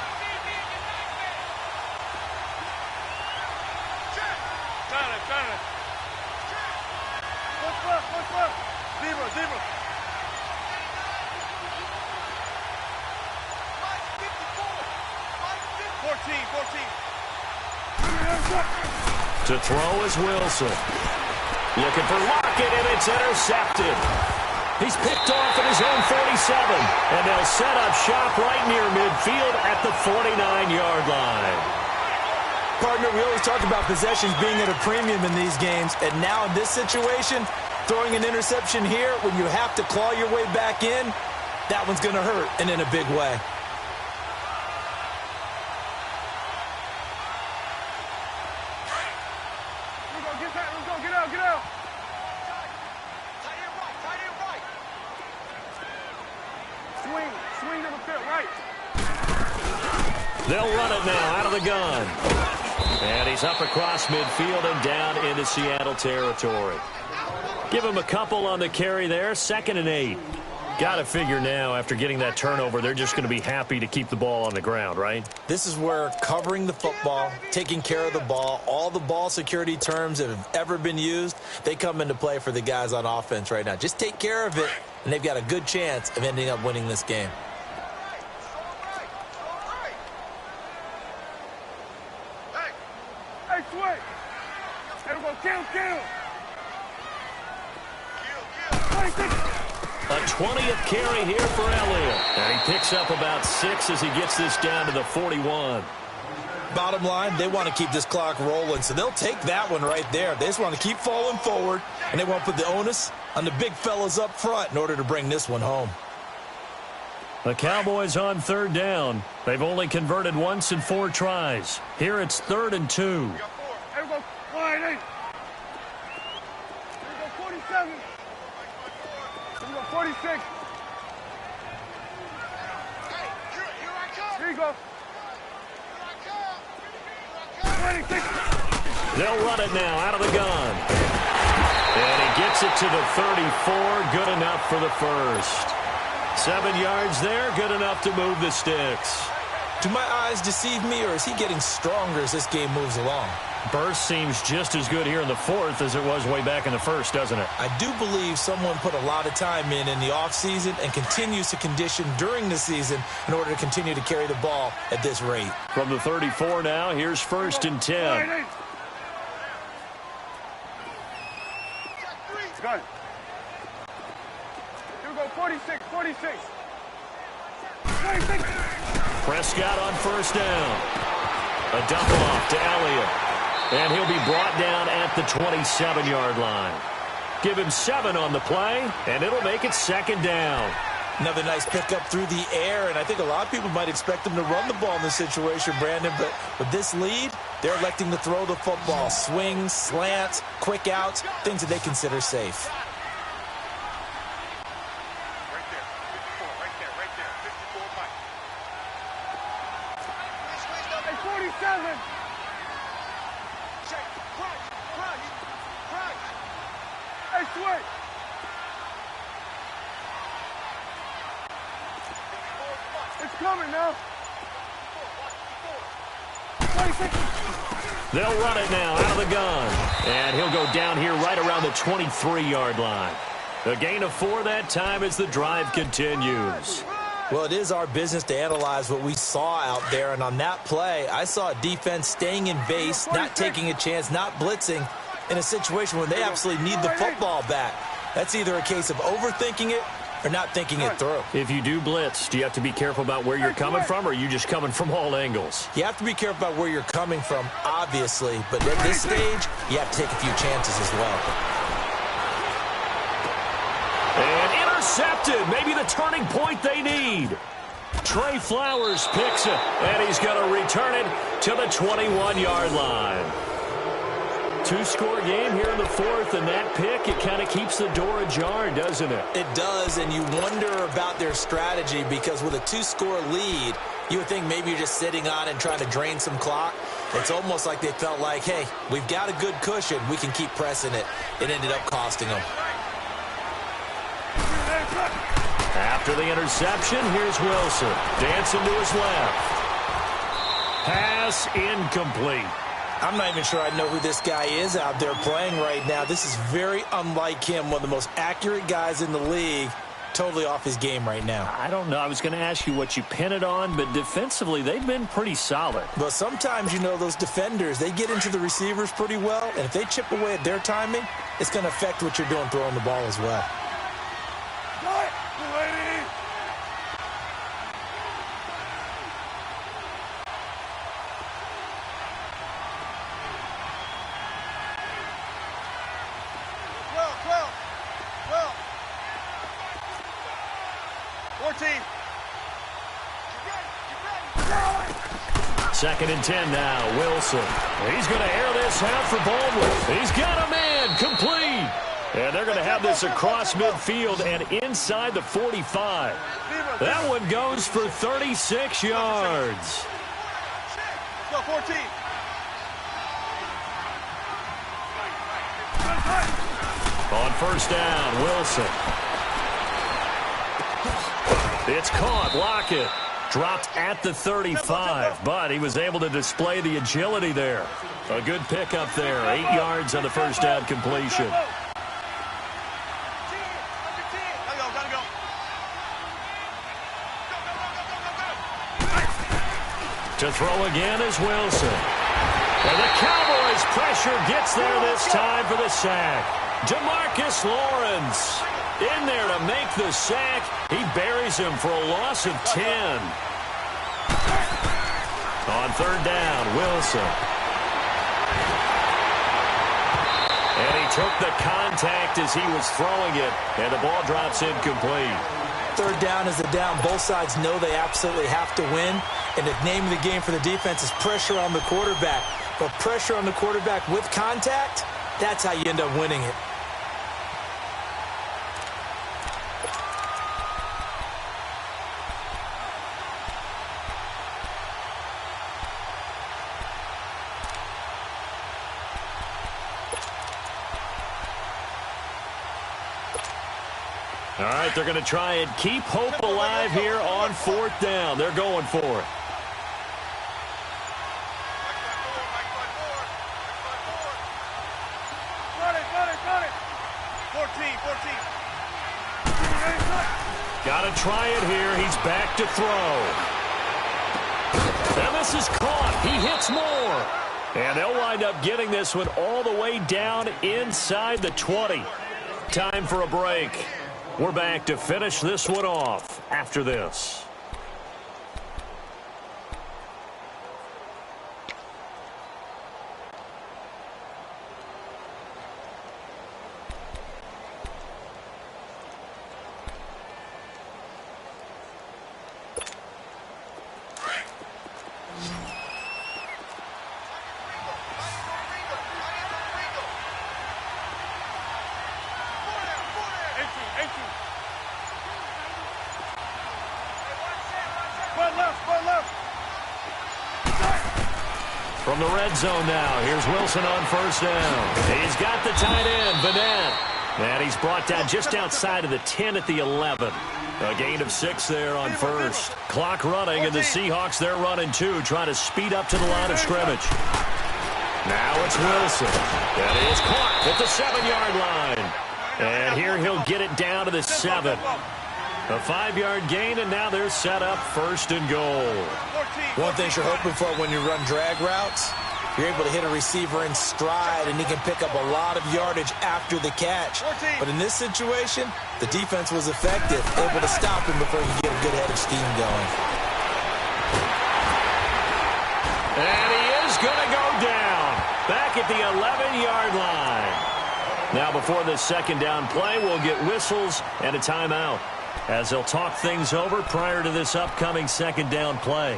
To throw is Wilson. Looking for Lockett, and it's intercepted. He's picked off at his own 47, and they'll set up shop right near midfield at the 49-yard line. Partner, we always talk about possessions being at a premium in these games, and now in this situation, throwing an interception here when you have to claw your way back in, that one's going to hurt, and in a big way. They'll run it now out of the gun. And he's up across midfield and down into Seattle territory. Give him a couple on the carry there. 2nd and 8. Got to figure now after getting that turnover, they're just going to be happy to keep the ball on the ground, right? This is where covering the football, taking care of the ball, all the ball security terms that have ever been used, they come into play for the guys on offense right now. Just take care of it, and they've got a good chance of ending up winning this game. A 20th carry here for Elliott. And he picks up about 6 as he gets this down to the 41. Bottom line, they want to keep this clock rolling, so they'll take that one right there. They just want to keep falling forward, and they want to put the onus on the big fellas up front in order to bring this one home. The Cowboys on 3rd down. They've only converted once in 4 tries. Here it's 3rd and 2. Here we go. 47. Here we go, 46. Here you go. 26. They'll run it now out of the gun. And he gets it to the 34. Good enough for the first. 7 yards there. Good enough to move the sticks. Do my eyes deceive me, or is he getting stronger as this game moves along? Burst seems just as good here in the 4th as it was way back in the 1st, doesn't it? I do believe someone put a lot of time in the offseason and continues to condition during the season in order to continue to carry the ball at this rate. From the 34 now, here's 1st and 10. Good. Here we go, 46, 46. 46. Prescott on 1st down. A dump off to Elliott. And he'll be brought down at the 27-yard line. Give him 7 on the play, and it'll make it 2nd down. Another nice pickup through the air, and I think a lot of people might expect them to run the ball in this situation, Brandon, but with this lead, they're electing to throw the football. Swings, slants, quick outs, things that they consider safe. They'll run it now out of the gun. And he'll go down here right around the 23-yard line. A gain of 4 that time as the drive continues. Well, it is our business to analyze what we saw out there, and on that play, I saw a defense staying in base, not taking a chance, not blitzing in a situation where they absolutely need the football back. That's either a case of overthinking it or not thinking it through. If you do blitz, do you have to be careful about where you're coming from, or are you just coming from all angles? You have to be careful about where you're coming from, obviously, but at this stage, you have to take a few chances as well. And intercepted, maybe the turning point they need. Trey Flowers picks it, and he's going to return it to the 21-yard line. 2-score game here in the 4th, and that pick, it kind of keeps the door ajar, doesn't it? It does, and you wonder about their strategy because with a 2-score lead, you would think maybe you're just sitting on it and trying to drain some clock. It's almost like they felt like, hey, we've got a good cushion. We can keep pressing it. It ended up costing them. After the interception, here's Wilson. Dancing to his left. Pass incomplete. I'm not even sure I know who this guy is out there playing right now. This is very unlike him, one of the most accurate guys in the league. Totally off his game right now. I don't know. I was going to ask you what you pin it on, but defensively, they've been pretty solid. But sometimes, you know, those defenders, they get into the receivers pretty well, and if they chip away at their timing, it's going to affect what you're doing throwing the ball as well. Second and 10 now, Wilson. He's going to air this out for Baldwin. He's got a man, complete. And they're going to have this across midfield and inside the 45. That one goes for 36 yards. Go, 14. On first down, Wilson. It's caught, Lockett. Dropped at the 35, but he was able to display the agility there. A good pickup there, 8 yards on the first down completion. To throw again is Wilson. And the Cowboys' pressure gets there this time for the sack. DeMarcus Lawrence in there to make the sack. He buries him for a loss of 10. On third down, Wilson. And he took the contact as he was throwing it, and the ball drops incomplete. Third down is a down. Both sides know they absolutely have to win, and the name of the game for the defense is pressure on the quarterback. But pressure on the quarterback with contact, that's how you end up winning it. All right, they're going to try and keep hope alive here on fourth down. They're going for it. Got to try it here. He's back to throw. And this is caught. He hits more. And they'll wind up getting this one all the way down inside the 20. Time for a break. We're back to finish this one off after this. From the red zone now, here's Wilson on first down. He's got the tight end, Vanette. And he's brought down just outside of the 10 at the 11. A gain of 6 there on first. Clock running, and the Seahawks, they're running too, trying to speed up to the line of scrimmage. Now it's Wilson. And he is caught at the 7-yard line. And here he'll get it down to the 7. A 5-yard gain, and now they're set up 1st and goal. One thing you're hoping for when you run drag routes, you're able to hit a receiver in stride, and he can pick up a lot of yardage after the catch. But in this situation, the defense was effective, able to stop him before he could get a good head of steam going. And he is going to go down back at the 11-yard line. Now before this second down play, we'll get whistles and a timeout as they'll talk things over prior to this upcoming second down play.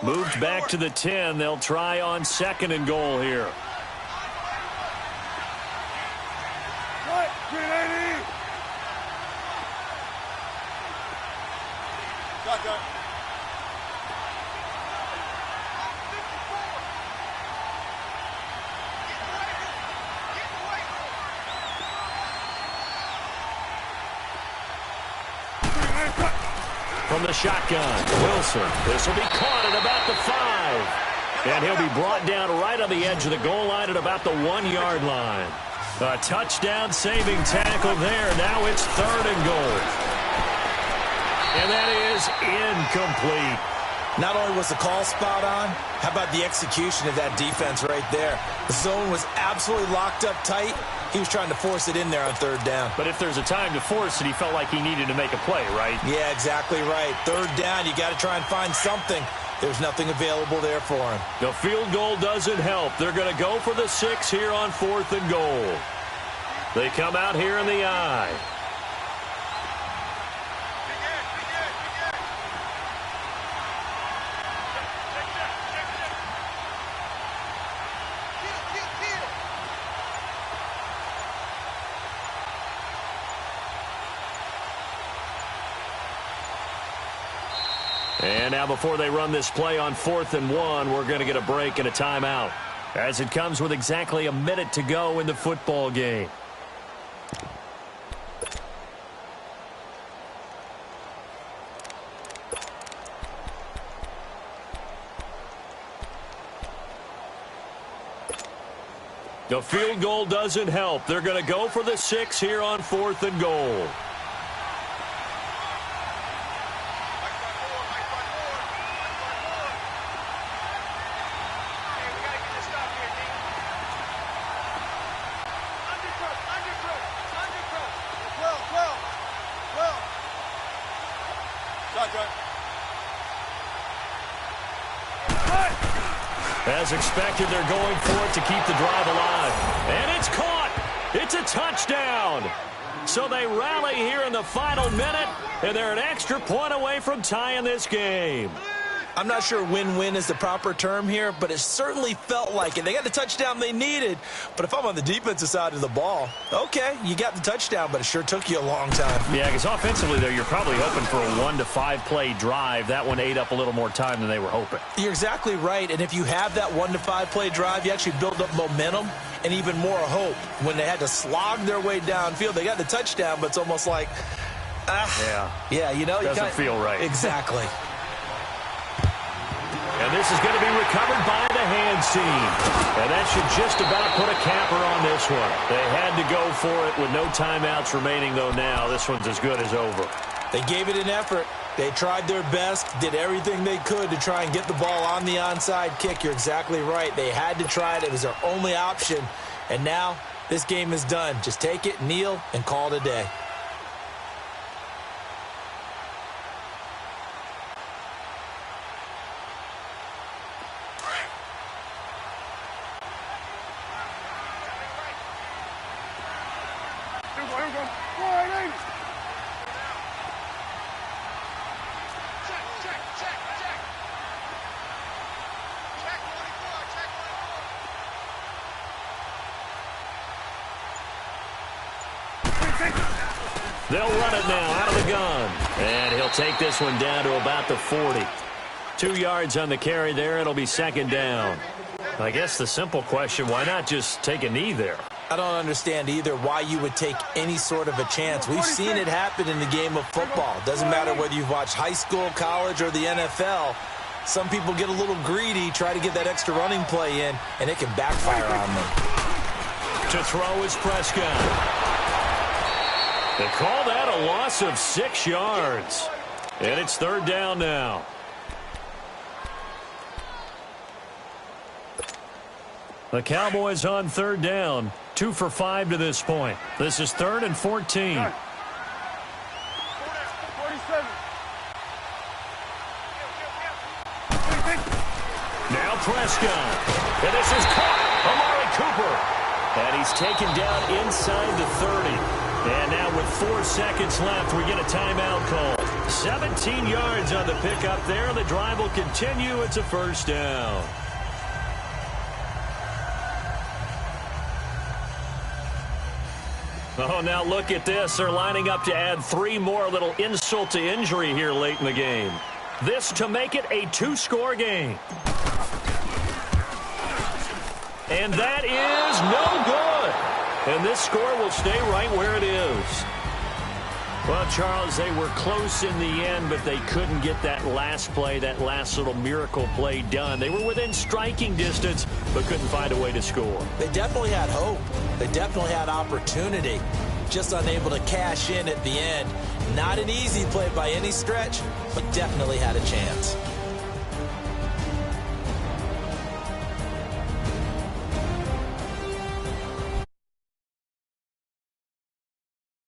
Moved back to the 10. They'll try on 2nd and goal here. From the shotgun, Wilson. This will be caught at about the 5. And he'll be brought down right on the edge of the goal line at about the 1-yard line. A touchdown-saving tackle there. Now it's 3rd and goal. And that is incomplete. Not only was the call spot on, how about the execution of that defense right there? The zone was absolutely locked up tight. He was trying to force it in there on 3rd down. But if there's a time to force it, he felt like he needed to make a play, right? Yeah, exactly right. 3rd down, you got to try and find something. There's nothing available there for him. The field goal doesn't help. They're going to go for the 6 here on 4th and goal. They come out here in the I. And now before they run this play on 4th and 1, we're going to get a break and a timeout as it comes with exactly a minute to go in the football game. The field goal doesn't help. They're going to go for the 6 here on 4th and goal. As expected, they're going for it to keep the drive alive. And it's caught. It's a touchdown. So they rally here in the final minute, and they're an extra point away from tying this game. I'm not sure win-win is the proper term here, but it certainly felt like it. They got the touchdown they needed, but if I'm on the defensive side of the ball, okay, you got the touchdown, but it sure took you a long time. Yeah, because offensively, though, you're probably hoping for a 1 to 5 play drive. That one ate up a little more time than they were hoping. You're exactly right, and if you have that 1 to 5 play drive, you actually build up momentum and even more hope. When they had to slog their way downfield, they got the touchdown, but it's almost like, yeah, you know, doesn't feel right. Exactly. And this is going to be recovered by the hands team. And that should just about put a capper on this one. They had to go for it with no timeouts remaining, though now this one's as good as over. They gave it an effort. They tried their best, did everything they could to try and get the ball on the onside kick. You're exactly right. They had to try it. It was their only option. And now this game is done. Just take it, kneel, and call it a day. They'll run it now out of the gun. And he'll take this one down to about the 40. 2 yards on the carry there. It'll be second down. I guess the simple question, why not just take a knee there? I don't understand either why you would take any sort of a chance. We've seen it happen in the game of football. Doesn't matter whether you've watched high school, college, or the NFL. Some people get a little greedy, try to get that extra running play in, and it can backfire on them. To throw is Prescott. They call that a loss of 6 yards. And it's 3rd down now. The Cowboys on 3rd down. 2 for 5 to this point. This is 3rd and 14. 47. Now Prescott. And this is caught. Amari Cooper. And he's taken down inside the 30. And now with 4 seconds left, we get a timeout call. 17 yards on the pickup there. The drive will continue. It's a 1st down. Oh, now look at this. They're lining up to add 3 more. Little insult to injury here late in the game. This to make it a 2-score game. And that is no good. And this score will stay right where it is. Well, Charles, they were close in the end, but they couldn't get that last play, that last little miracle play done. They were within striking distance, but couldn't find a way to score. They definitely had hope. They definitely had opportunity. Just unable to cash in at the end. Not an easy play by any stretch, but definitely had a chance.